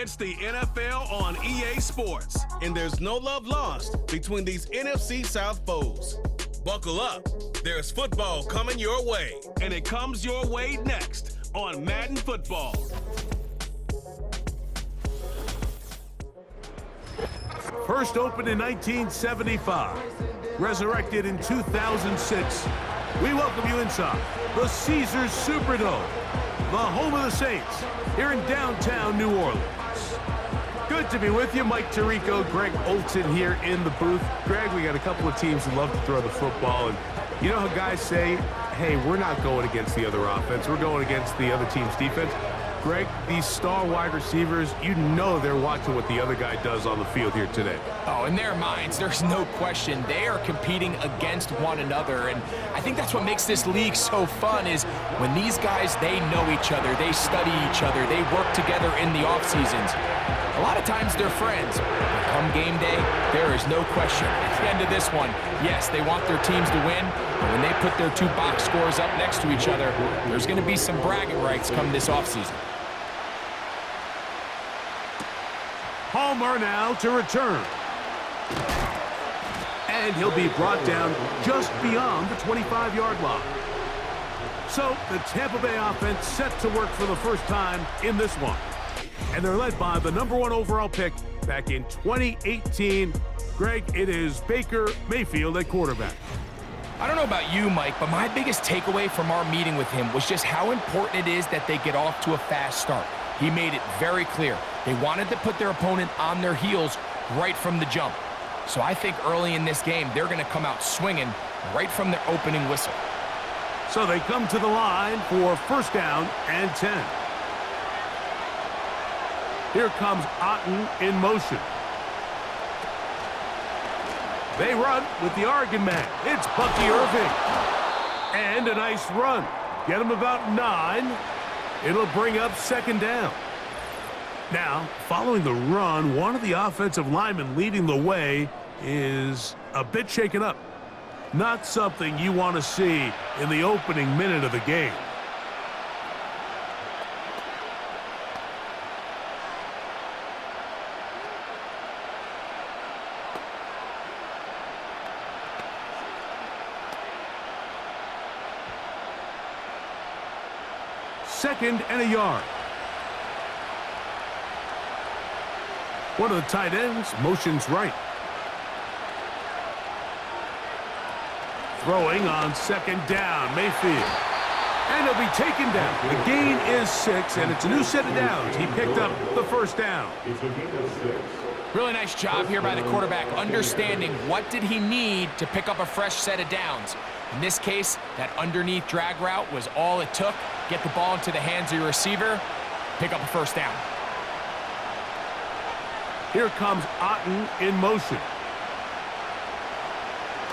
It's the NFL on EA Sports, and there's no love lost between these NFC South foes. Buckle up. There's football coming your way, and it comes your way next on Madden Football. First opened in 1975, resurrected in 2006. We welcome you inside the Caesars Superdome, the home of the Saints, here in downtown New Orleans. Good to be with you. Mike Tirico, Greg Olson here in the booth. Greg, we got a couple of teams who love to throw the football, and you know how guys say, hey, we're not going against the other offense, we're going against the other team's defense. Greg, these star wide receivers, you know they're watching what the other guy does on the field here today. Oh, in their minds, there's no question. They are competing against one another, and I think that's what makes this league so fun is when these guys, they know each other, they study each other, they work together in the off seasons. A lot of times they're friends, but come game day, there is no question. At the end of this one, yes, they want their teams to win, but when they put their two box scores up next to each other, there's going to be some bragging rights come this offseason. Palmer now to return. And he'll be brought down just beyond the 25-yard line. So the Tampa Bay offense set to work for the first time in this one. And they're led by the number 1 overall pick back in 2018. Greg, it is Baker Mayfield at quarterback. I don't know about you, Mike, but my biggest takeaway from our meeting with him was just how important it is that they get off to a fast start. He made it very clear. They wanted to put their opponent on their heels right from the jump. So I think early in this game, they're going to come out swinging right from their opening whistle. So they come to the line for first down and 10. Here comes Otten in motion. They run with the Oregon man. It's Bucky Irving. And a nice run. Get him about 9. It'll bring up second down. Now, following the run, one of the offensive linemen leading the way is a bit shaken up. Not something you want to see in the opening minute of the game. Second and a yard. One of the tight ends motions right. Throwing on second down, Mayfield. And he'll be taken down. The gain is 6, and it's a new set of downs. He picked up the first down. Really nice job here by the quarterback, understanding what did he need to pick up a fresh set of downs. In this case, that underneath drag route was all it took. Get the ball into the hands of your receiver, pick up a first down. Here comes Otten in motion.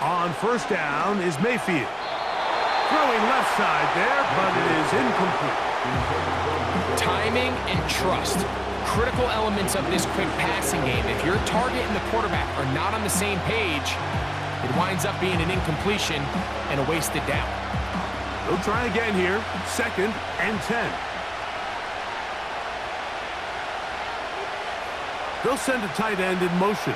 On first down is Mayfield. Throwing left side there, but it is incomplete. Timing and trust. Critical elements of this quick passing game. If your target and the quarterback are not on the same page, it winds up being an incompletion and a wasted down. They'll try again here. Second and 10. They'll send a tight end in motion.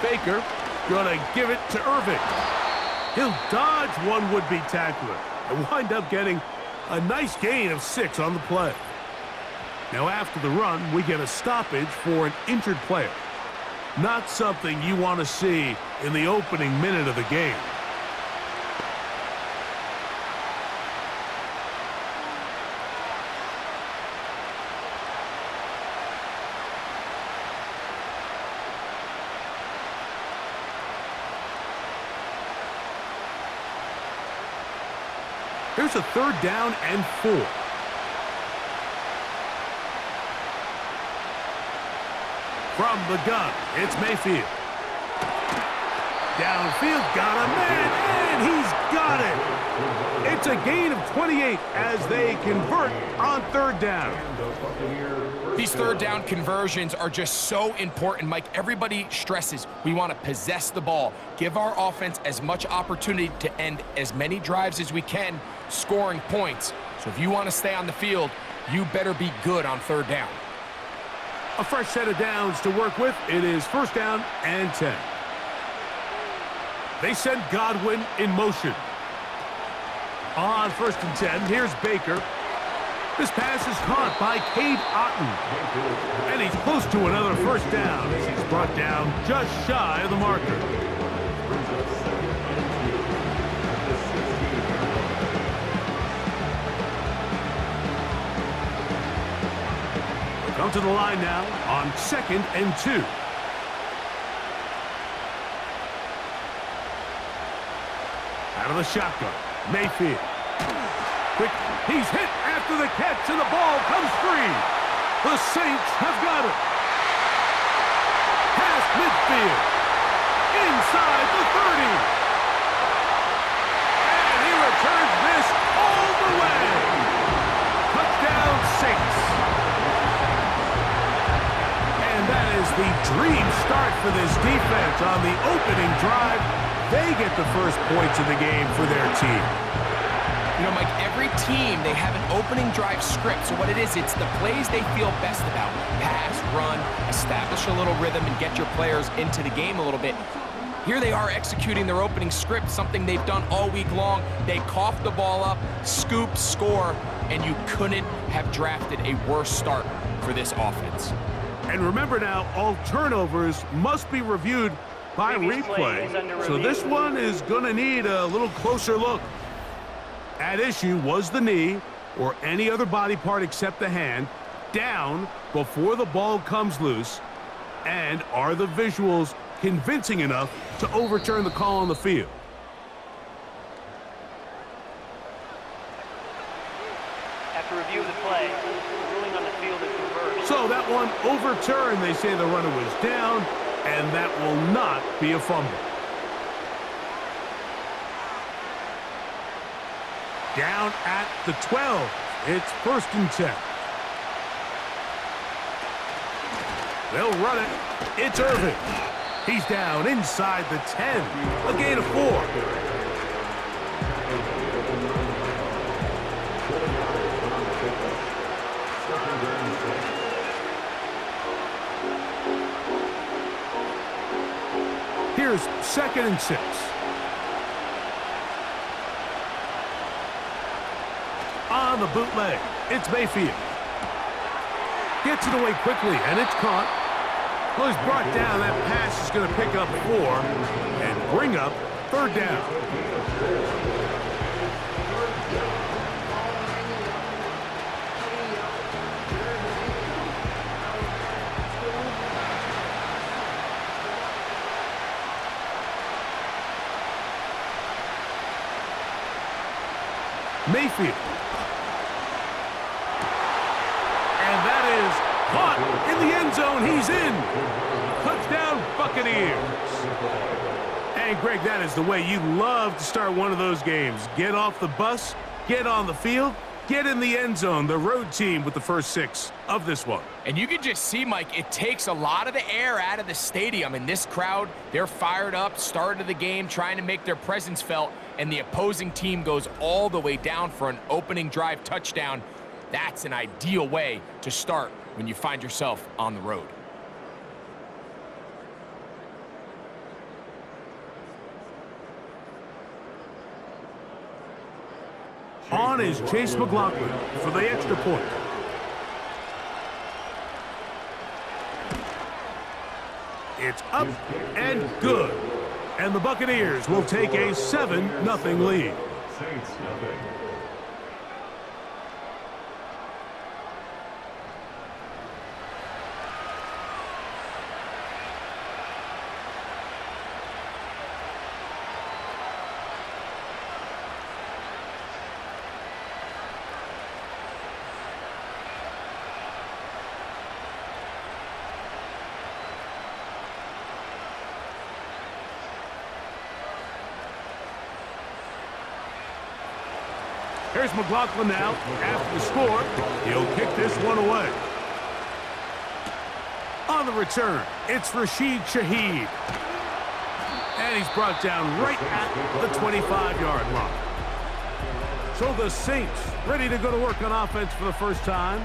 Baker gonna give it to Irving. He'll dodge one would-be tackler and wind up getting a nice gain of 6 on the play. Now after the run, we get a stoppage for an injured player. Not something you want to see in the opening minute of the game. Here's a third down and 4. From the gun, it's Mayfield. Downfield, got him, and he's got it. It's a gain of 28 as they convert on third down. These third down conversions are just so important, Mike. Everybody stresses we want to possess the ball, give our offense as much opportunity to end as many drives as we can, scoring points. So if you want to stay on the field, you better be good on third down. A fresh set of downs to work with. It is first down and 10. They send Godwin in motion. On first and 10, here's Baker. This pass is caught by Cade Otton. And he's close to another first down as he's brought down just shy of the marker. Come to the line now on second and 2. Out of the shotgun, Mayfield. Quick, he's hit after the catch, and the ball comes free. The Saints have got it. Past midfield. Inside the 30. And he returns this all the way. Touchdown, Saints. And that is the dream start for this defense on the opening drive. They get the first points of the game for their team. You know, Mike, every team, they have an opening drive script. So what it is, it's the plays they feel best about. Pass, run, establish a little rhythm, and get your players into the game a little bit. Here they are executing their opening script, something they've done all week long. They cough the ball up, scoop, score, and you couldn't have drafted a worse start for this offense. And remember now, all turnovers must be reviewed by replay. So this one is going to need a little closer look. At issue was the knee, or any other body part except the hand, down before the ball comes loose. And are the visuals convincing enough to overturn the call on the field? After review of the play, the ruling on the field is reversed. So that one overturned. They say the runner was down, and that will not be a fumble. Down at the 12. It's first and 10. They'll run it. It's Irvin. He's down inside the 10. A gain of 4. Here's second and 6. On the bootleg, it's Mayfield. Gets it away quickly, and it's caught. Well, he's brought down. That pass is going to pick up 4 and bring up third down. Mayfield. And that is caught in the end zone. He's in. Touchdown, Buccaneers. And, Greg, that is the way you love to start one of those games. Get off the bus, get on the field, get in the end zone. The road team with the first 6 of this one. And you can just see, Mike, it takes a lot of the air out of the stadium. And this crowd, they're fired up, start of the game, trying to make their presence felt. And the opposing team goes all the way down for an opening drive touchdown. That's an ideal way to start when you find yourself on the road. On is Chase McLaughlin for the extra point. It's up and good. And the Buccaneers will take a 7-0 lead. Here's McLaughlin now. After the score, he'll kick this one away. On the return, it's Rashid Shaheed. And he's brought down right at the 25-yard line. So the Saints ready to go to work on offense for the first time.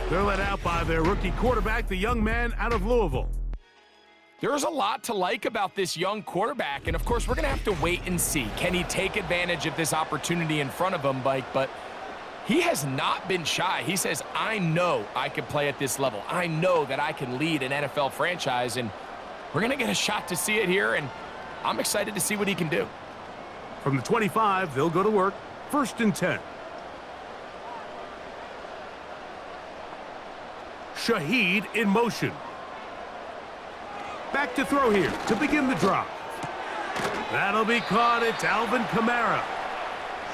They're led out by their rookie quarterback, the young man out of Louisville. There's a lot to like about this young quarterback, and of course, we're going to have to wait and see. Can he take advantage of this opportunity in front of him, Mike? But he has not been shy. He says, I know I can play at this level. I know that I can lead an NFL franchise, and we're going to get a shot to see it here, and I'm excited to see what he can do. From the 25, they'll go to work. 1st and 10. Shaheed in motion. Back to throw here to begin the drive. That'll be caught. It's Alvin Kamara.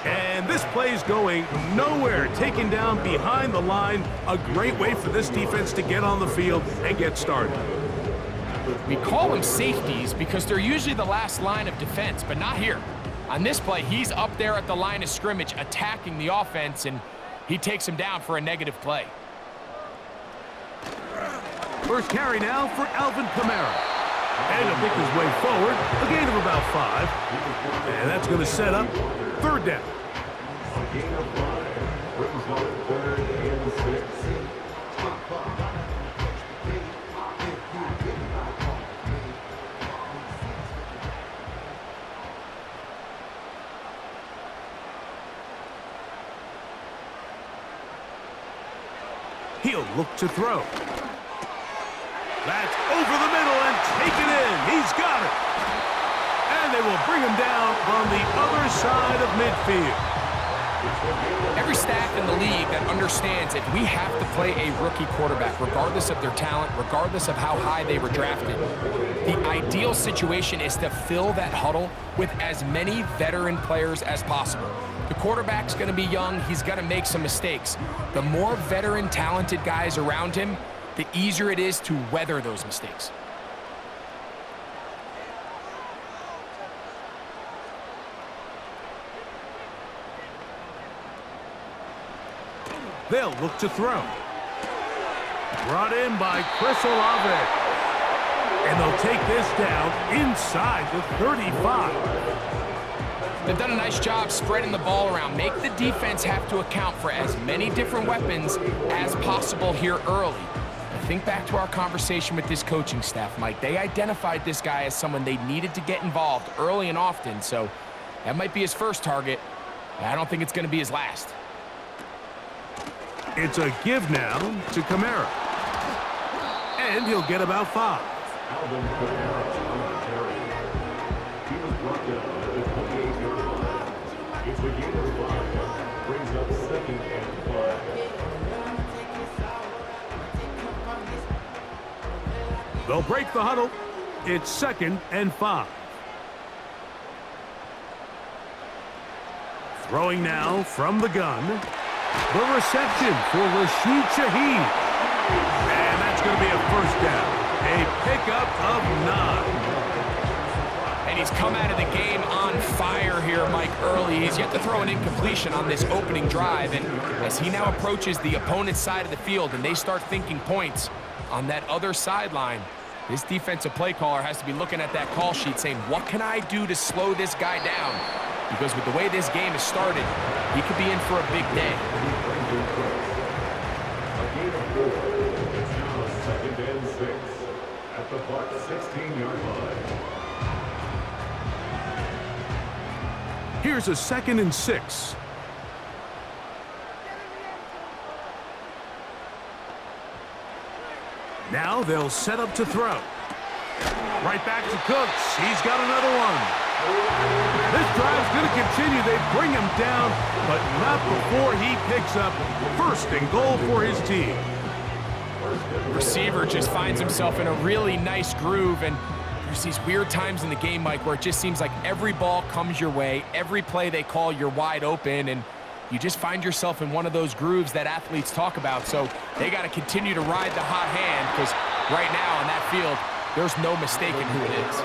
And this play's going nowhere. Taken down behind the line. A great way for this defense to get on the field and get started. We call them safeties because they're usually the last line of defense, but not here. On this play, he's up there at the line of scrimmage attacking the offense, and he takes him down for a negative play. First carry now for Alvin Kamara. And he'll pick his way forward, a gain of about 5. And that's going to set up 3rd down. A gain of 5 brings up 3rd and 6. He'll look to throw. That's over the middle and taken in. He's got it. And they will bring him down on the other side of midfield. Every staff in the league that understands that we have to play a rookie quarterback, regardless of their talent, regardless of how high they were drafted. The ideal situation is to fill that huddle with as many veteran players as possible. The quarterback's going to be young. He's going to make some mistakes. The more veteran, talented guys around him, the easier it is to weather those mistakes. They'll look to throw. Brought in by Chris Olave. And they'll take this down inside the 35. They've done a nice job spreading the ball around. Make the defense have to account for as many different weapons as possible here early. Think back to our conversation with this coaching staff, Mike. They identified this guy as someone they needed to get involved early and often, so that might be his first target. I don't think it's going to be his last. It's a give now to Kamara. And he'll get about 5. Alvin Kamara on the carry. He was brought down at the 28-yard line. It's a gain of 5. Brings up 2nd and 5. They'll break the huddle. It's 2nd and 5. Throwing now from the gun. The reception for Rashid Shaheed. And that's going to be a 1st down. A pickup of 9. And he's come out of the game on fire here, Mike, early. He's yet to throw an incompletion on this opening drive. And as he now approaches the opponent's side of the field and they start thinking points on that other sideline, this defensive play caller has to be looking at that call sheet saying, what can I do to slow this guy down? Because with the way this game has started, he could be in for a big day. A gain of 4. It's now 2nd and 6 at the Buck 16-yard line. Here's a 2nd and 6. Now they'll set up to throw. Right back to Cooks. He's got another one. This drive's going to continue. They bring him down, but not before he picks up 1st and goal for his team. Receiver just finds himself in a really nice groove, and there's these weird times in the game, Mike, where it just seems like every ball comes your way, every play they call, you're wide open, and you just find yourself in one of those grooves that athletes talk about. So they got to continue to ride the hot hand, because right now on that field, there's no mistaking who it is.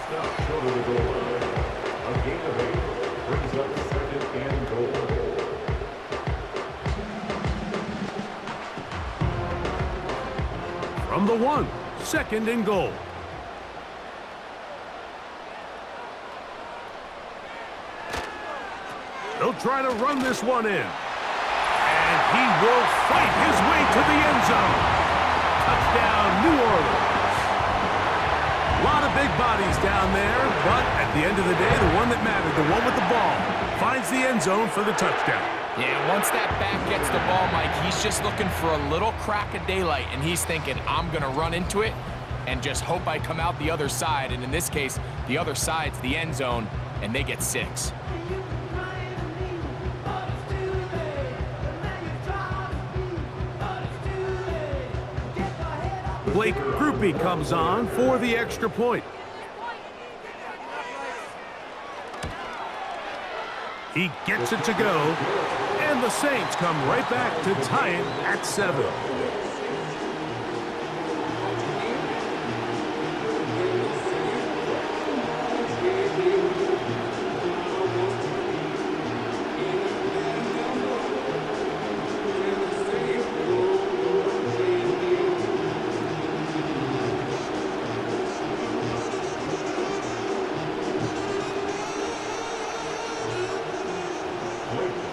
Stop short of the goal line. A gain of 8 brings up 2nd and goal. From the 1, 2nd and goal. try to run this one in. And he will fight his way to the end zone. Touchdown, New Orleans. A lot of big bodies down there, but at the end of the day, the one that mattered, the one with the ball, finds the end zone for the touchdown. Yeah, once that back gets the ball, Mike, he's just looking for a little crack of daylight, and he's thinking, I'm going to run into it and just hope I come out the other side. And in this case, the other side's the end zone, and they get 6. Blake Groupie comes on for the extra point. He gets it to go, and the Saints come right back to tie it at 7.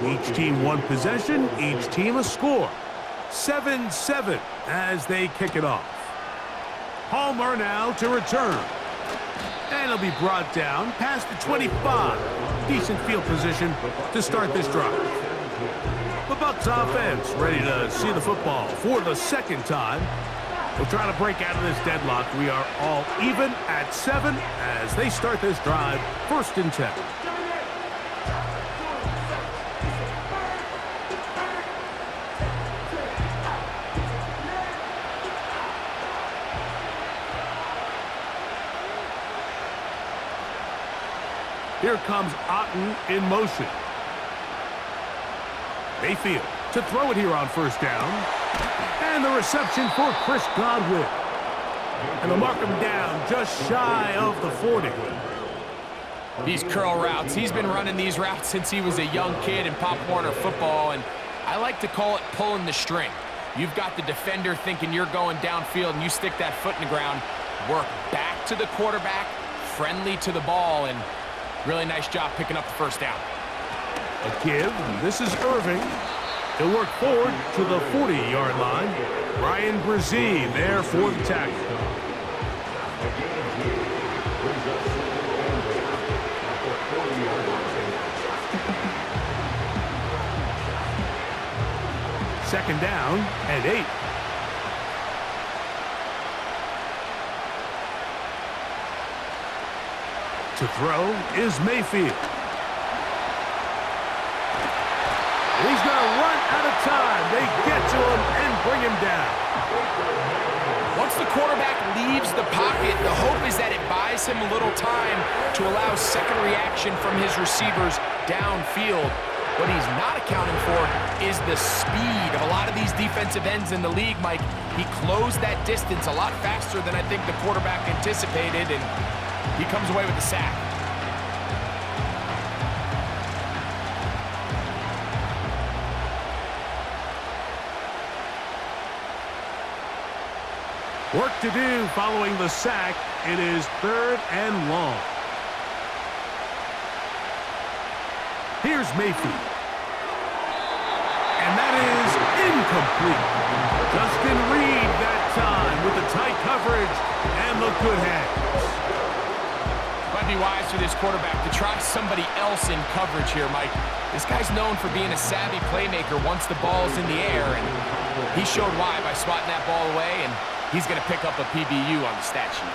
Each team one possession, each team a score. 7-7 as they kick it off. Palmer now to return. And he'll be brought down past the 25. Decent field position to start this drive. The Bucs offense ready to see the football for the second time. We'll try to break out of this deadlock. We are all even at 7 as they start this drive, 1st and 10. Here comes Otten in motion. Mayfield to throw it here on 1st down. And the reception for Chris Godwin. And they'll mark him down just shy of the 40. These curl routes, he's been running these routes since he was a young kid in Pop Warner football, and I like to call it pulling the string. You've got the defender thinking you're going downfield, and you stick that foot in the ground, work back to the quarterback, friendly to the ball, and really nice job picking up the 1st down. A give. This is Irving. He'll work forward to the 40-yard line. Ryan Brzee there for the tackle. Second down and 8. To throw is Mayfield. He's going to run out of time. They get to him and bring him down. Once the quarterback leaves the pocket, the hope is that it buys him a little time to allow second reaction from his receivers downfield. What he's not accounting for is the speed of a lot of these defensive ends in the league, Mike. He closed that distance a lot faster than I think the quarterback anticipated, and he comes away with the sack. Work to do following the sack. It is 3rd and long. Here's Mayfield. And that is incomplete. Justin Reed that time with the tight coverage and the good hands. Might be wise for this quarterback to try somebody else in coverage here, Mike. This guy's known for being a savvy playmaker once the ball's in the air, and he showed why by swatting that ball away, and he's going to pick up a PBU on the stat sheet.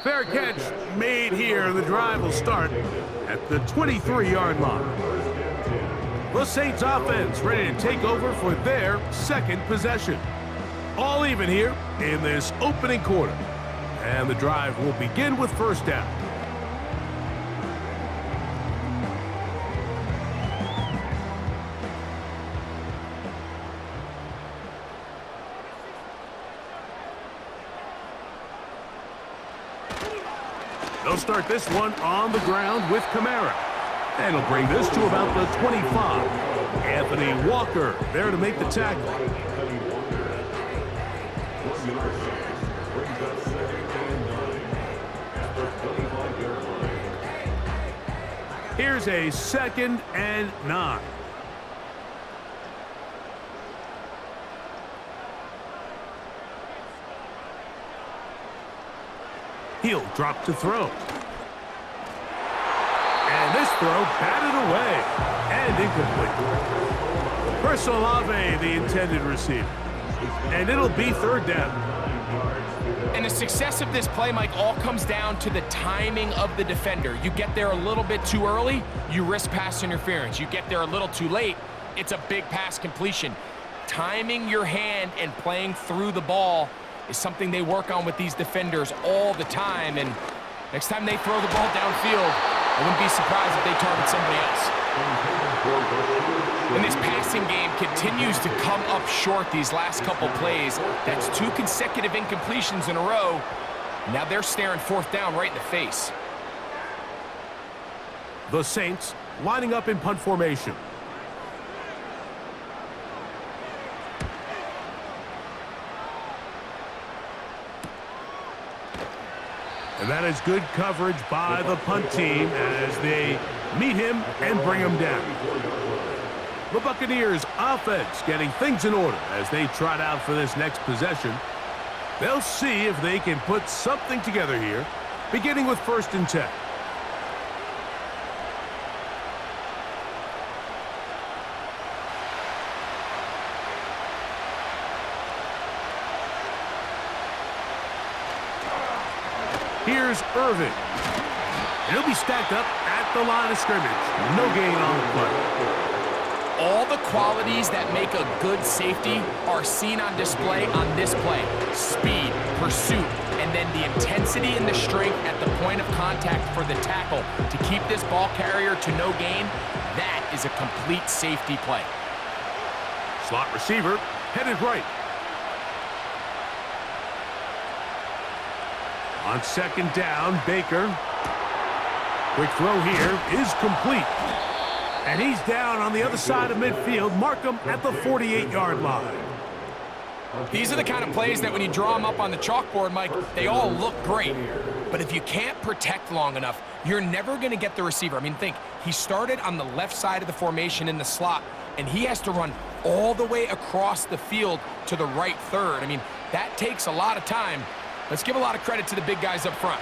Fair catch made here. The drive will start at the 23-yard line. The Saints offense ready to take over for their second possession. All even here in this opening quarter. And the drive will begin with 1st down. They'll start this one on the ground with Kamara. And he'll bring this to about the 25. Anthony Walker there to make the tackle. Here's a 2nd and 9. He'll drop to throw. And this throw batted away and incomplete. Personal Ave, the intended receiver. And it'll be 3rd down. And the success of this play, Mike, all comes down to the timing of the defender. You get there a little bit too early, you risk pass interference. You get there a little too late, it's a big pass completion. Timing your hand and playing through the ball is something they work on with these defenders all the time. And next time they throw the ball downfield, I wouldn't be surprised if they target somebody else. And this passing game continues to come up short these last couple plays. That's 2 consecutive incompletions in a row. Now they're staring 4th down right in the face. The Saints lining up in punt formation. And that is good coverage by the punt team as they meet him and bring him down. The Buccaneers offense getting things in order as they trot out for this next possession. They'll see if they can put something together here, beginning with 1st and 10. Here's Irving. He'll be stacked up at the line of scrimmage. No gain on the play. All the qualities that make a good safety are seen on display on this play. Speed, pursuit, and then the intensity and the strength at the point of contact for the tackle to keep this ball carrier to no gain. That is a complete safety play. Slot receiver headed right. On 2nd down, Baker. Quick throw here is complete. And he's down on the other side of midfield. Mark him at the 48-yard line. These are the kind of plays that when you draw them up on the chalkboard, Mike, they all look great. But if you can't protect long enough, you're never going to get the receiver. I mean, think, he started on the left side of the formation in the slot, and he has to run all the way across the field to the right third. I mean, that takes a lot of time. Let's give a lot of credit to the big guys up front.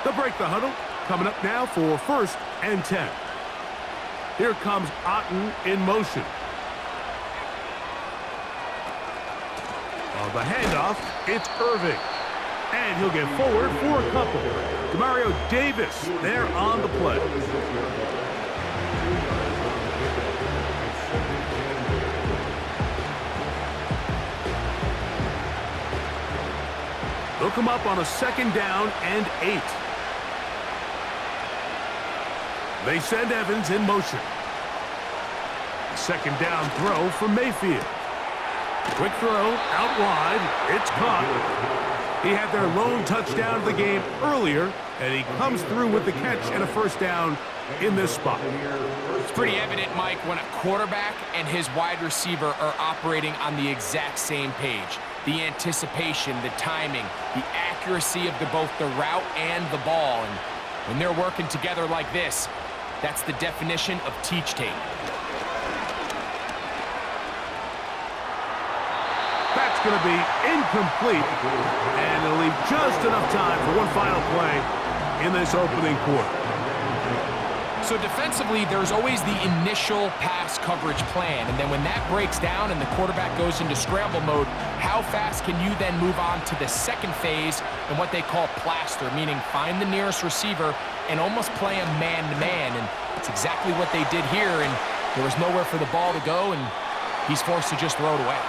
They'll break the huddle. Coming up now for 1st and 10. Here comes Otten in motion. On the handoff, it's Irving. And he'll get forward for a couple. Demario Davis there on the play. They'll come up on a 2nd down and 8. They send Evans in motion. 2nd down throw for Mayfield. Quick throw out wide. It's caught. He had their lone touchdown of the game earlier, and he comes through with the catch and a 1st down in this spot. It's pretty evident, Mike, when a quarterback and his wide receiver are operating on the exact same page. The anticipation, the timing, the accuracy of both the route and the ball. And when they're working together like this, that's the definition of teach tape. That's going to be incomplete, and it'll leave just enough time for one final play in this opening quarter. So defensively, there's always the initial pass coverage plan, and then when that breaks down and the quarterback goes into scramble mode, how fast can you then move on to the 2nd phase and what they call plaster, meaning find the nearest receiver and almost play him man-to-man, and it's exactly what they did here, and there was nowhere for the ball to go, and he's forced to just throw it away.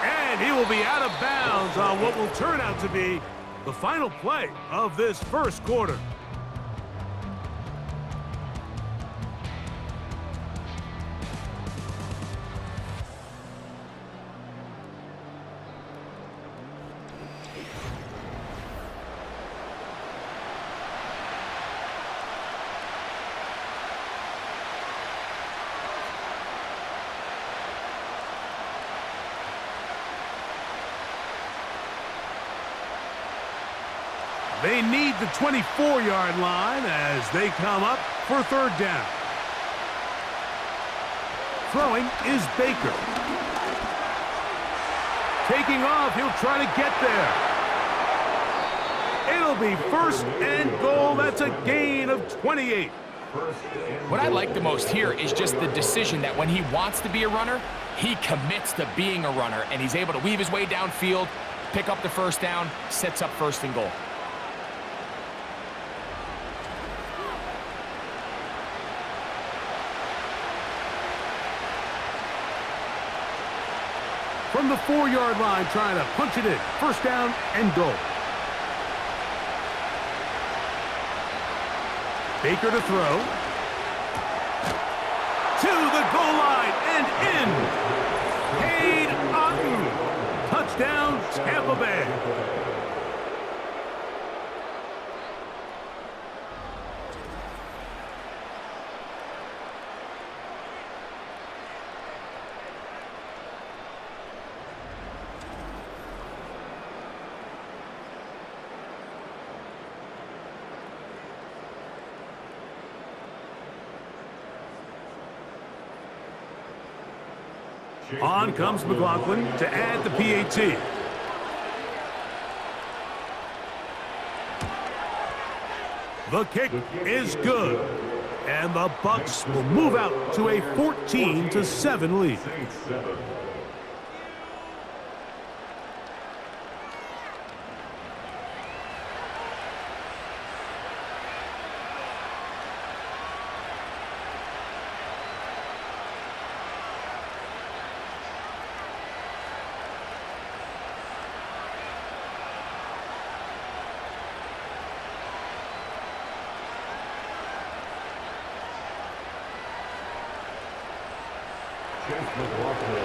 And he will be out of bounds on what will turn out to be the final play of this 1st quarter. They need the 24-yard line as they come up for third down. Throwing is Baker. Taking off, he'll try to get there. It'll be first and goal. That's a gain of 28. What I like the most here is just the decision that when he wants to be a runner, he commits to being a runner, and he's able to weave his way downfield, pick up the first down, sets up first and goal. From the 4-yard line, trying to punch it in. First down and goal. Baker to throw. To the goal line and in. Cade Otton. Touchdown, Tampa Bay. On comes McLaughlin to add the PAT. The kick is good. And the Bucs will move out to a 14-7 lead.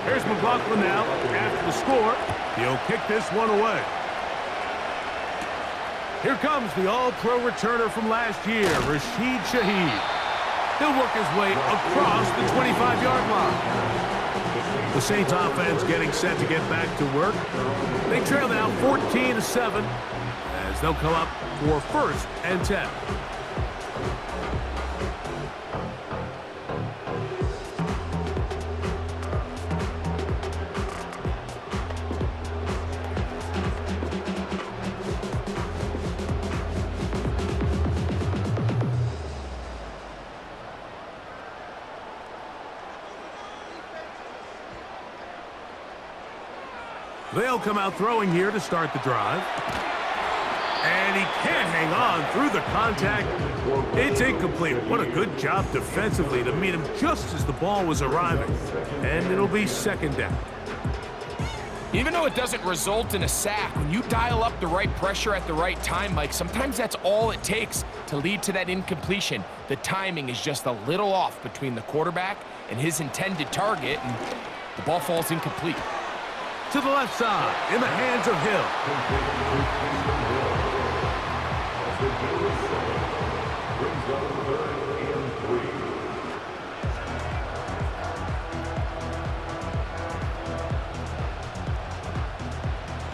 Here's McLaughlin now. After the score, he'll kick this one away. Here comes the all-pro returner from last year, Rashid Shaheed. He'll work his way across the 25-yard line. The Saints offense getting set to get back to work. They trail now 14-7 as they'll come up for first and 10. They'll come out throwing here to start the drive. And he can't hang on through the contact. It's incomplete. What a good job defensively to meet him just as the ball was arriving. And it'll be second down. Even though it doesn't result in a sack, when you dial up the right pressure at the right time, Mike, sometimes that's all it takes to lead to that incompletion. The timing is just a little off between the quarterback and his intended target, and the ball falls incomplete. To the left side, in the hands of Hill.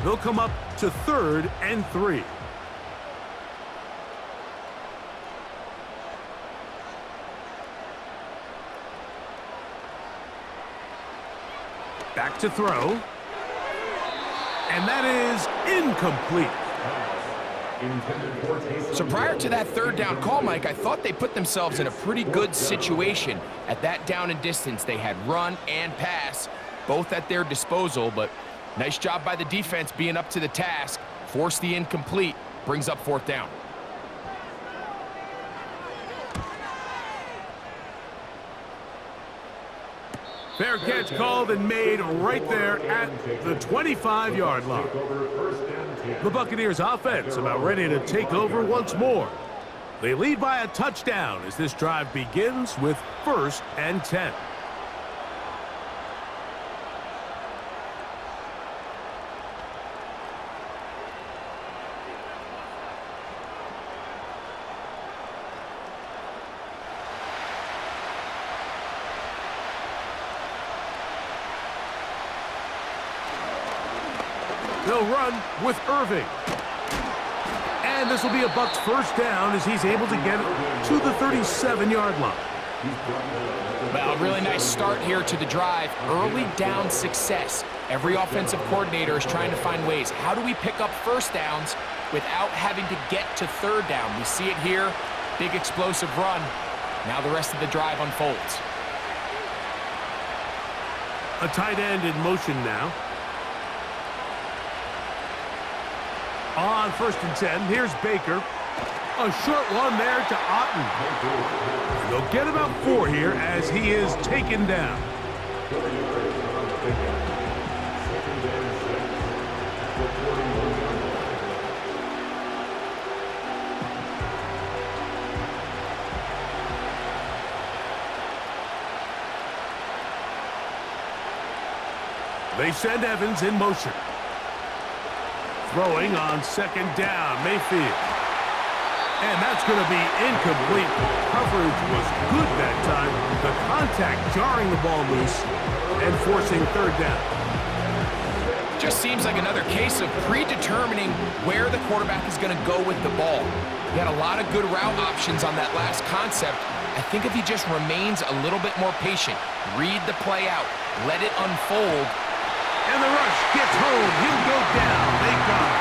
They'll come up to 3rd and 3. Back to throw. And that is incomplete. So prior to that third down call, Mike, I thought they put themselves in a pretty good situation at that down and distance. They had run and pass, both at their disposal, but nice job by the defense being up to the task. Forced the incomplete, brings up 4th down. Fair catch called and made right there at the 25-yard line. The Buccaneers offense about ready to take over once more. They lead by a touchdown as this drive begins with 1st and 10. They'll run with Irving. And And this will be a Bucs first down as he's able to get it to the 37-yard line. Well, a really nice start here to the drive. Early down success. Every offensive coordinator is trying to find ways. How do we pick up first downs without having to get to third down? We see it here. Big explosive run. Now the rest of the drive unfolds. A tight end in motion now. On 1st and 10, here's Baker. A short one there to Otten. They'll get about 4 here as he is taken down. They send Evans in motion. Throwing on 2nd down, Mayfield. And that's going to be incomplete. Coverage was good that time. The contact jarring the ball loose and forcing 3rd down. Just seems like another case of predetermining where the quarterback is going to go with the ball. He had a lot of good route options on that last concept. I think if he just remains a little bit more patient, read the play out, let it unfold. And the rush gets home. He'll go down. They got him.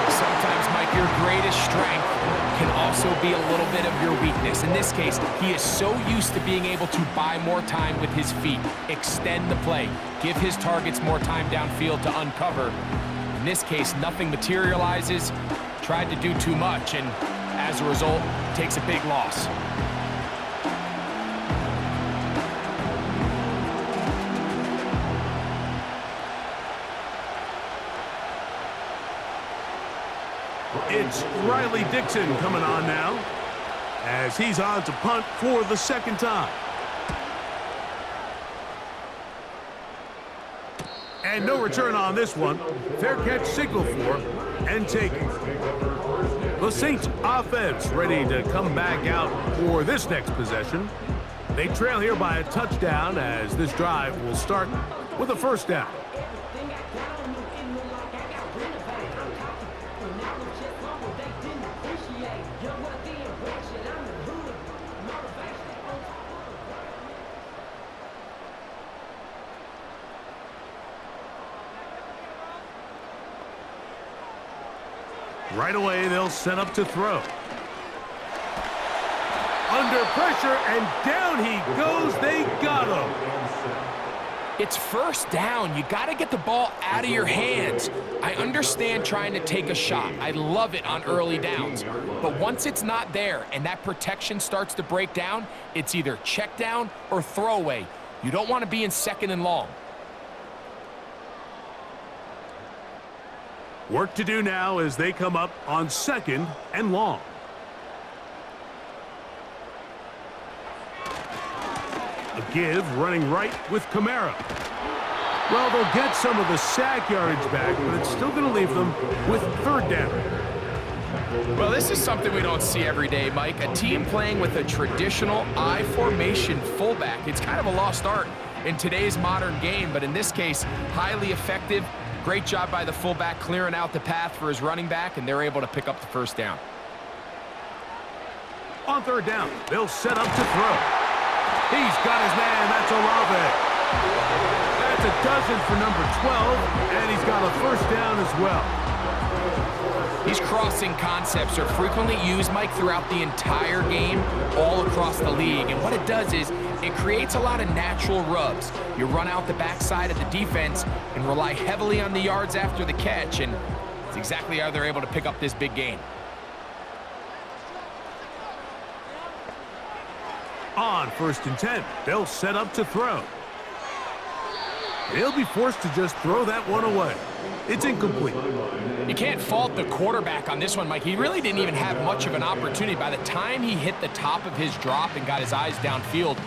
Sometimes, Mike, your greatest strength can also be a little bit of your weakness. In this case, he is so used to being able to buy more time with his feet, extend the play, give his targets more time downfield to uncover. In this case, nothing materializes, tried to do too much, and as a result, takes a big loss. It's Riley Dixon coming on now as he's on to punt for the 2nd time. And no return on this one. Fair catch signal for and taken. The Saints offense ready to come back out for this next possession. They trail here by a touchdown as this drive will start with a 1st down. Right away, they'll set up to throw. Under pressure, and down he goes. They got him. It's 1st down. You got to get the ball out of your hands. I understand trying to take a shot. I love it on early downs. But once it's not there and that protection starts to break down, it's either check down or throwaway. You don't want to be in 2nd and long. Work to do now as they come up on 2nd and long. A give running right with Kamara. Well, they'll get some of the sack yardage back, but it's still going to leave them with 3rd down. Well, this is something we don't see every day, Mike. A team playing with a traditional I formation fullback. It's kind of a lost art in today's modern game, but in this case, highly effective. Great job by the fullback clearing out the path for his running back, and they're able to pick up the 1st down. On 3rd down, they'll set up to throw. He's got his man. That's Olave. That's a dozen for number 12, and he's got a 1st down as well. These crossing concepts are frequently used, Mike, throughout the entire game, all across the league. And what it does is it creates a lot of natural rubs. You run out the backside of the defense and rely heavily on the yards after the catch, and it's exactly how they're able to pick up this big gain. On 1st and 10, they'll set up to throw. He'll be forced to just throw that one away. It's incomplete. You can't fault the quarterback on this one, Mike. He really didn't even have much of an opportunity. By the time he hit the top of his drop and got his eyes downfield,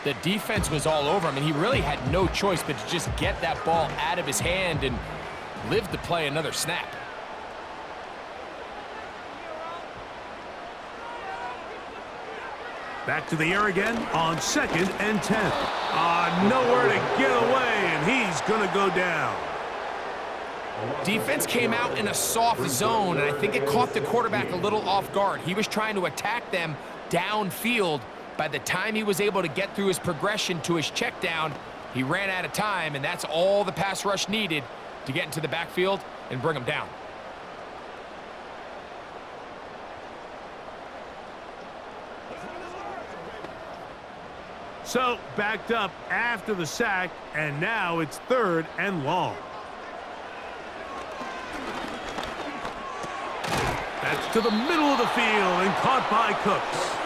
the defense was all over him, and he really had no choice but to just get that ball out of his hand and live to play another snap. Back to the air again on 2nd and 10. Nowhere to get away, and he's going to go down. Defense came out in a soft zone, and I think it caught the quarterback a little off guard. He was trying to attack them downfield. By the time he was able to get through his progression to his check down, he ran out of time, and that's all the pass rush needed to get into the backfield and bring him down. So, backed up after the sack, and now it's 3rd and long. That's to the middle of the field and caught by Cooks.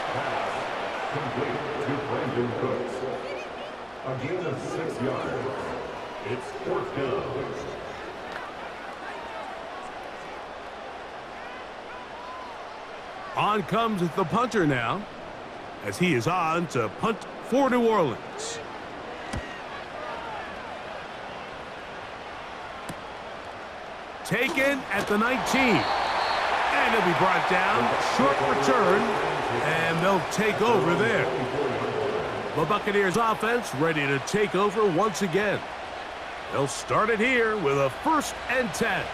Complete to Brandon Cooks. A gain of 6 yards. It's 4th down. On comes the punter now, as he is on to punt for New Orleans. Taken at the 19. And he'll be brought down. Short return. And they'll take over there. The Buccaneers offense ready to take over once again. They'll start it here with a 1st and 10.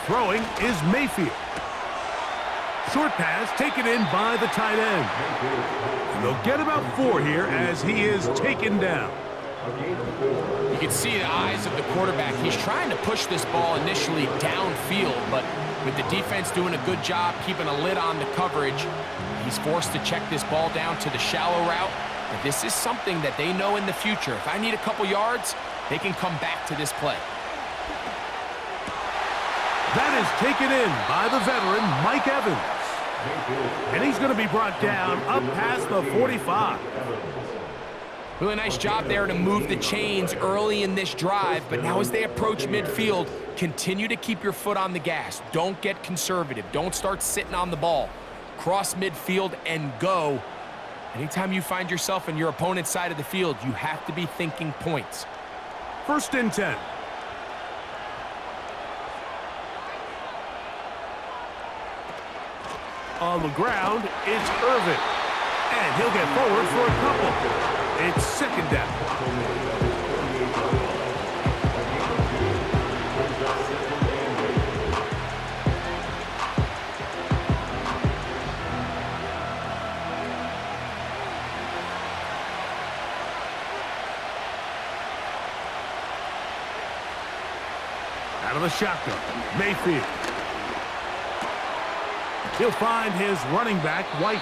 Throwing is Mayfield. Short pass taken in by the tight end. And they'll get about 4 here as he is taken down. You can see the eyes of the quarterback. He's trying to push this ball initially downfield, but with the defense doing a good job keeping a lid on the coverage, he's forced to check this ball down to the shallow route. But this is something that they know in the future. If I need a couple yards, they can come back to this play. That is taken in by the veteran, Mike Evans. And he's going to be brought down up past the 45. Really nice job there to move the chains early in this drive, but now as they approach midfield, continue to keep your foot on the gas. Don't get conservative. Don't start sitting on the ball. Cross midfield and go. Anytime you find yourself in your opponent's side of the field, you have to be thinking points. 1st and 10. On the ground, it's Irvin. And he'll get forward for a couple. It's 2nd down. Out of the shotgun, Mayfield. He'll find his running back, White.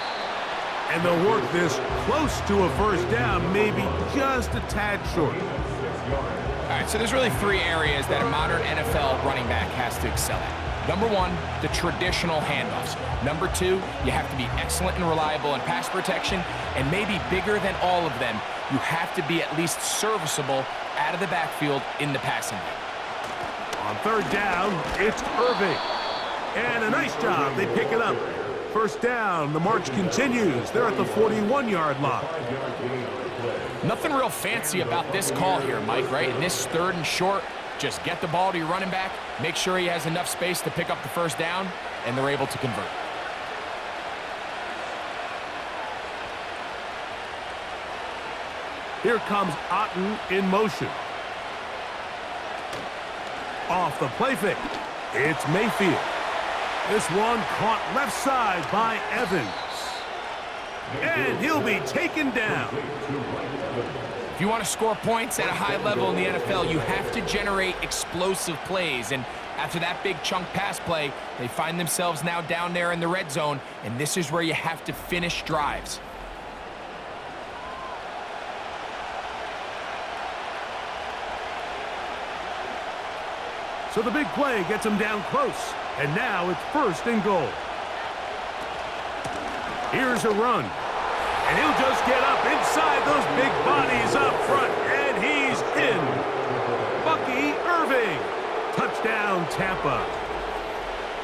And they'll work this close to a 1st down, maybe just a tad short. All right, so there's really 3 areas that a modern NFL running back has to excel at. Number 1, the traditional handoffs. Number 2, you have to be excellent and reliable in pass protection. And maybe bigger than all of them, you have to be at least serviceable out of the backfield in the passing game. On 3rd down, it's Irving. And a nice job. They pick it up. 1st down. The march continues. They're at the 41-yard line. Nothing real fancy about this call here, Mike, right? In this 3rd and short, just get the ball to your running back, make sure he has enough space to pick up the 1st down, and they're able to convert. Here comes Otten in motion. Off the play fake. It's Mayfield. This one caught left side by Evans. And he'll be taken down. If you want to score points at a high level in the NFL, you have to generate explosive plays. And after that big chunk pass play, they find themselves now down there in the red zone. And this is where you have to finish drives. So the big play gets him down close. And now it's 1st and goal. Here's a run. And he'll just get up inside those big bodies up front. And he's in. Bucky Irving. Touchdown, Tampa.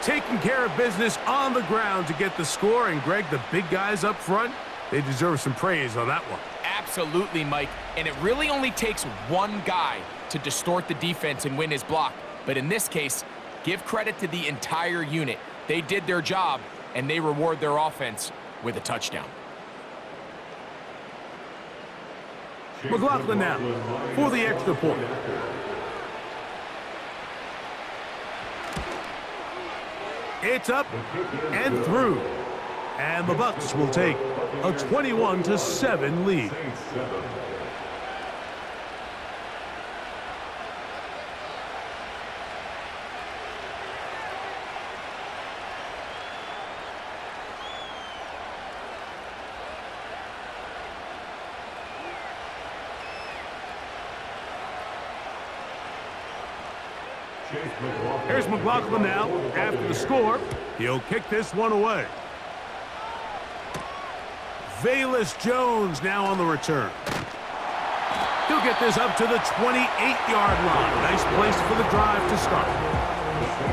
Taking care of business on the ground to get the score. And, Greg, the big guys up front, they deserve some praise on that one. Absolutely, Mike. And it really only takes one guy to distort the defense and win his block. But in this case, give credit to the entire unit. They did their job, and they reward their offense with a touchdown. McLaughlin now for the extra point. It's up and through. And the Bucs will take a 21-7 lead. Here's McLaughlin now. After the score, he'll kick this one away. Velus Jones now on the return. He'll get this up to the 28-yard line. Nice place for the drive to start.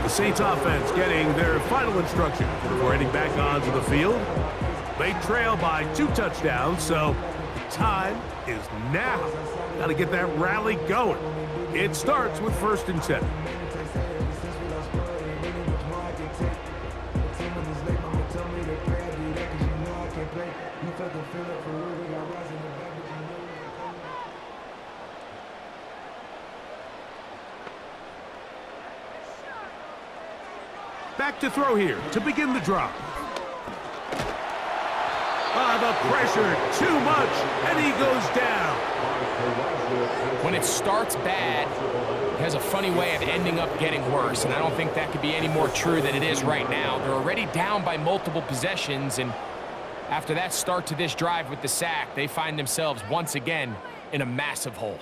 The Saints offense getting their final instruction before heading back onto the field. They trail by 2 touchdowns, so the time is now. Got to get that rally going. It starts with 1st and 10. Back to throw here to begin the drive. The pressure, too much, and he goes down. When it starts bad, it has a funny way of ending up getting worse, and I don't think that could be any more true than it is right now. They're already down by multiple possessions, and after that start to this drive with the sack, they find themselves once again in a massive hole.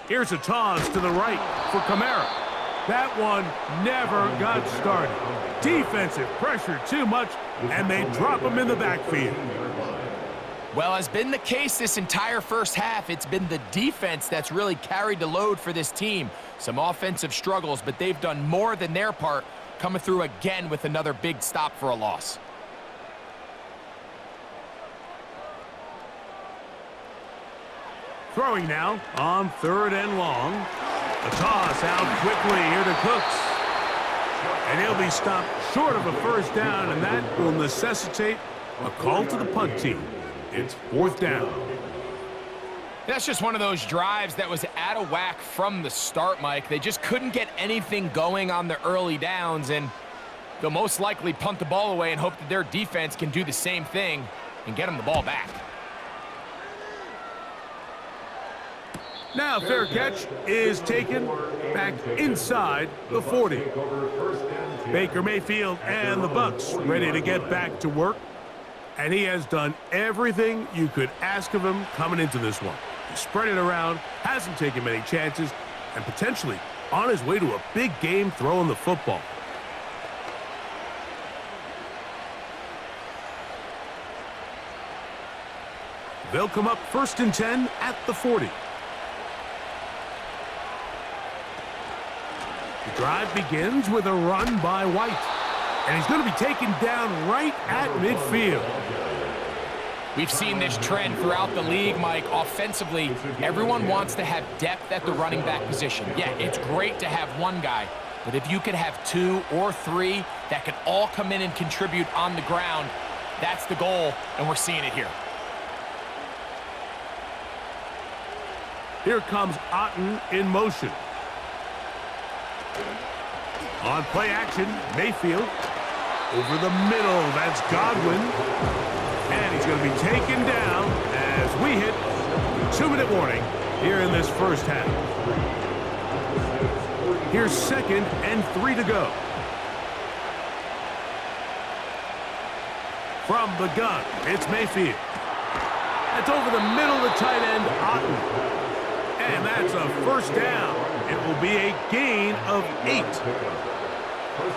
Here's a toss to the right for Kamara. That one never got started. Defensive pressure too much, and they drop him in the backfield. Well, as been the case this entire first half, it's been the defense that's really carried the load for this team. Some offensive struggles, but they've done more than their part, coming through again with another big stop for a loss. Throwing now on 3rd and long. A toss out quickly here to Cooks. And he'll be stopped short of a 1st down, and that will necessitate a call to the punt team. It's 4th down. That's just one of those drives that was out of whack from the start, Mike. They just couldn't get anything going on the early downs, and they'll most likely punt the ball away and hope that their defense can do the same thing and get them the ball back. Now fair catch is taken back inside the 40. Baker Mayfield and the Bucs ready to get back to work. And he has done everything you could ask of him coming into this one. He spread it around, hasn't taken many chances, and potentially on his way to a big game throwing the football. They'll come up 1st and 10 at the 40. The drive begins with a run by White. And he's going to be taken down right at midfield. We've seen this trend throughout the league, Mike. Offensively, everyone wants to have depth at the running back position. Yeah, it's great to have one guy, but if you could have 2 or 3 that could all come in and contribute on the ground, that's the goal, and we're seeing it here. Here comes Otten in motion. On play action, Mayfield. Over the middle, that's Godwin. And he's going to be taken down as we hit the 2-minute warning here in this first half. Here's 2nd and 3 to go. From the gun, it's Mayfield. That's over the middle of the tight end, Otten. And that's a 1st down. It will be a gain of 8.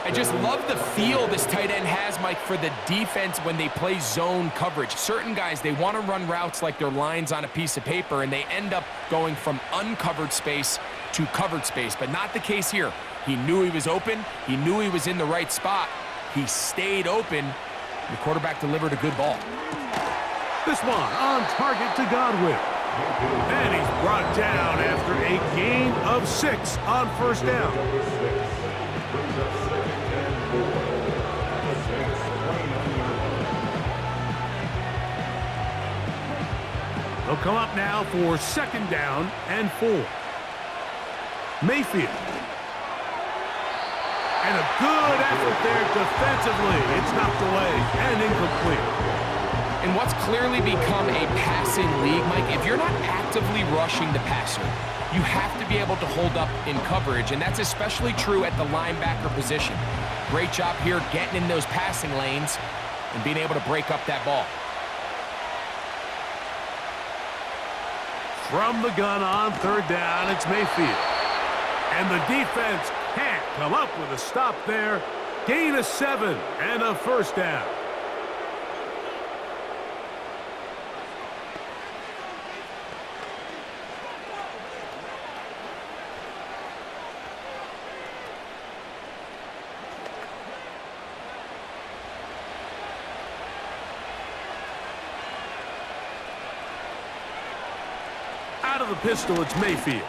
I just love the feel this tight end has, Mike, for the defense when they play zone coverage. Certain guys, they want to run routes like they're lines on a piece of paper, and they end up going from uncovered space to covered space, but not the case here. He knew he was open. He knew he was in the right spot. He stayed open. The quarterback delivered a good ball. This one on target to Godwin. And he's brought down after a gain of 6 on first down. They'll come up now for 2nd down and 4. Mayfield. And a good effort there defensively. It's knocked away and incomplete. In what's clearly become a passing league, Mike, if you're not actively rushing the passer, you have to be able to hold up in coverage, and that's especially true at the linebacker position. Great job here getting in those passing lanes and being able to break up that ball. From the gun on 3rd down, it's Mayfield. And the defense can't come up with a stop there. Gain of 7 and a first down. Out of the pistol, it's Mayfield.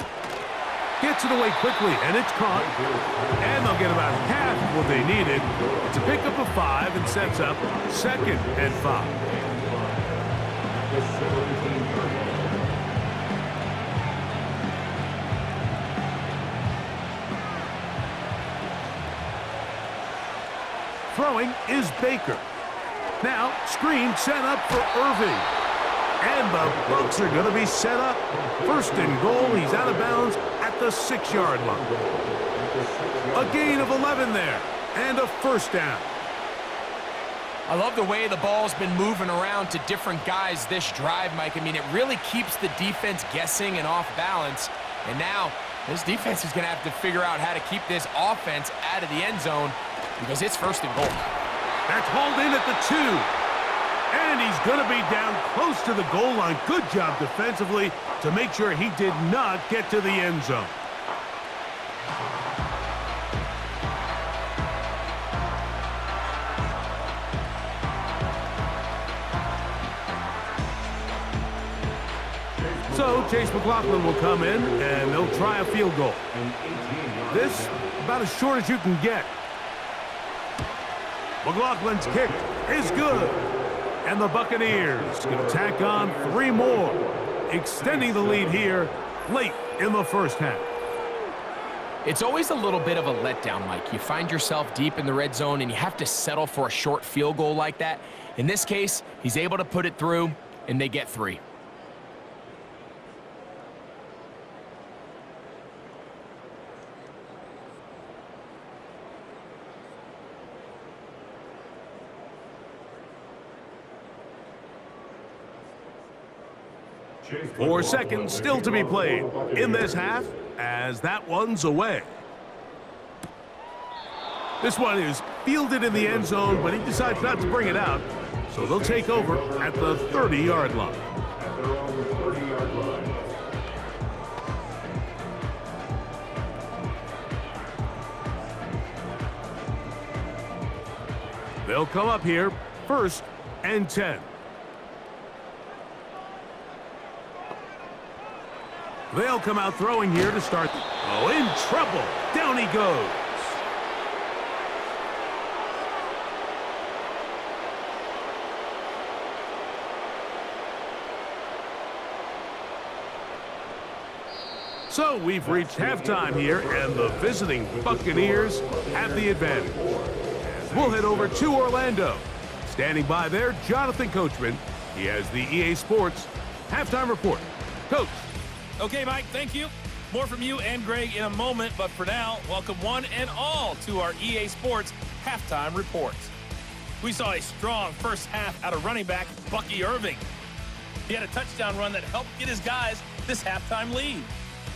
Gets it away quickly, and it's caught. And they'll get about half of what they needed. It's a pickup of 5 and sets up 2nd and 5. Throwing is Baker. Now, screen set up for Irving. And the Bucs are going to be set up. 1st and goal. He's out of bounds at the 6-yard line. A gain of 11 there. And a first down. I love the way the ball's been moving around to different guys this drive, Mike. I mean, it really keeps the defense guessing and off balance. And now, this defense is going to have to figure out how to keep this offense out of the end zone because it's 1st and goal. That's hauled in at the 2. And he's going to be down close to the goal line. Good job defensively to make sure he did not get to the end zone. So Chase McLaughlin will come in, and they'll try a field goal. This, about as short as you can get. McLaughlin's kick is good. And the Buccaneers going to tack on 3 more, extending the lead here late in the first half. It's always a little bit of a letdown, Mike. You find yourself deep in the red zone, and you have to settle for a short field goal like that. In this case, he's able to put it through, and they get 3. Four seconds still to be played in this half as that one's away. This one is fielded in the end zone, but he decides not to bring it out. So they'll take over at the 30-yard line. They'll come up here 1st and 10. They'll come out throwing here to start. Oh, in trouble. Down he goes. So we've reached halftime here, and the visiting Buccaneers have the advantage. We'll head over to Orlando. Standing by there, Jonathan Coachman. He has the EA Sports halftime report. Coach. Okay, Mike, thank you. More from you and Greg in a moment, but for now, welcome one and all to our EA Sports halftime report. We saw a strong first half out of running back Bucky Irving. He had a touchdown run that helped get his guys this halftime lead.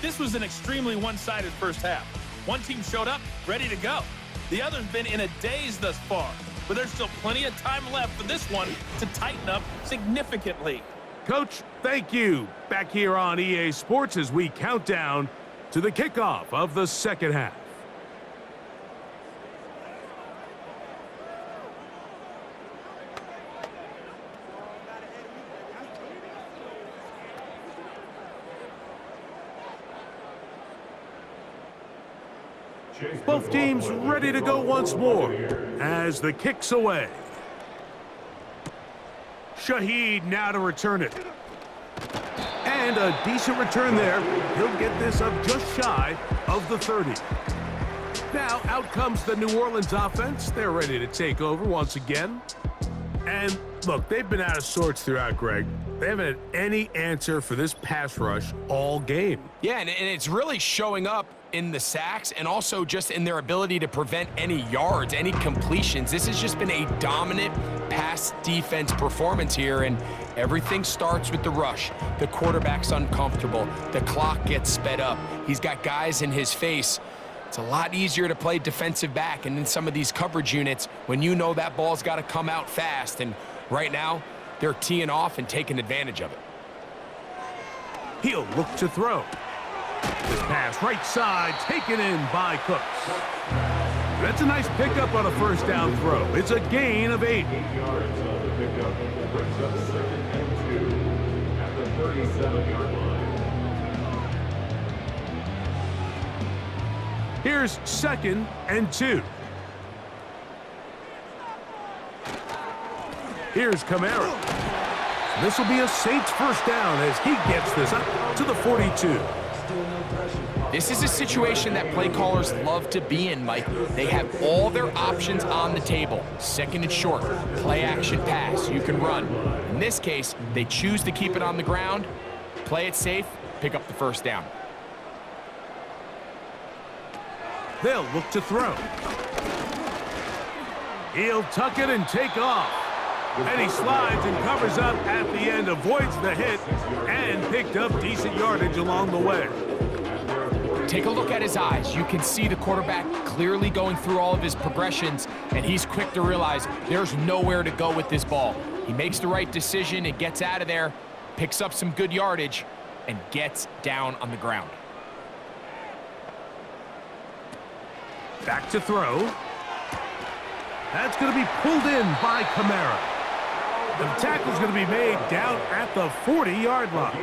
This was an extremely one-sided first half. One team showed up, ready to go. The other's been in a daze thus far, but there's still plenty of time left for this one to tighten up significantly. Coach, thank you. Back here on EA Sports as we count down to the kickoff of the second half. Both teams ready to go once more as the kick's away. Shaheed now to return it. And a decent return there. He'll get this up just shy of the 30. Now out comes the New Orleans offense. They're ready to take over once again. And look, they've been out of sorts throughout, Greg. They haven't had any answer for this pass rush all game. Yeah, and it's really showing up in the sacks and also just in their ability to prevent any yards, any completions. This has just been a dominant pass defense performance here, and everything starts with the rush. The quarterback's uncomfortable. The clock gets sped up. He's got guys in his face. It's a lot easier to play defensive back and in some of these coverage units when you know that ball's got to come out fast, and right now they're teeing off and taking advantage of it. He'll look to throw. This pass right side taken in by Cooks. That's a nice pickup on a first down throw. It's a gain of 8. 8 yards on the pickup. Brings up 2nd and 2 at the 37-yard line. Here's 2nd and 2. Here's Kamara. This will be a Saints first down as he gets this up to the 42. This is a situation that play callers love to be in, Mike. They have all their options on the table. 2nd and short, play action pass, you can run. In this case, they choose to keep it on the ground, play it safe, pick up the first down. They'll look to throw. He'll tuck it and take off. And he slides and covers up at the end, avoids the hit, and picked up decent yardage along the way. Take a look at his eyes. You can see the quarterback clearly going through all of his progressions, and he's quick to realize there's nowhere to go with this ball. He makes the right decision and gets out of there, picks up some good yardage, and gets down on the ground. Back to throw. That's going to be pulled in by Kamara. The tackle's going to be made down at the 40-yard line.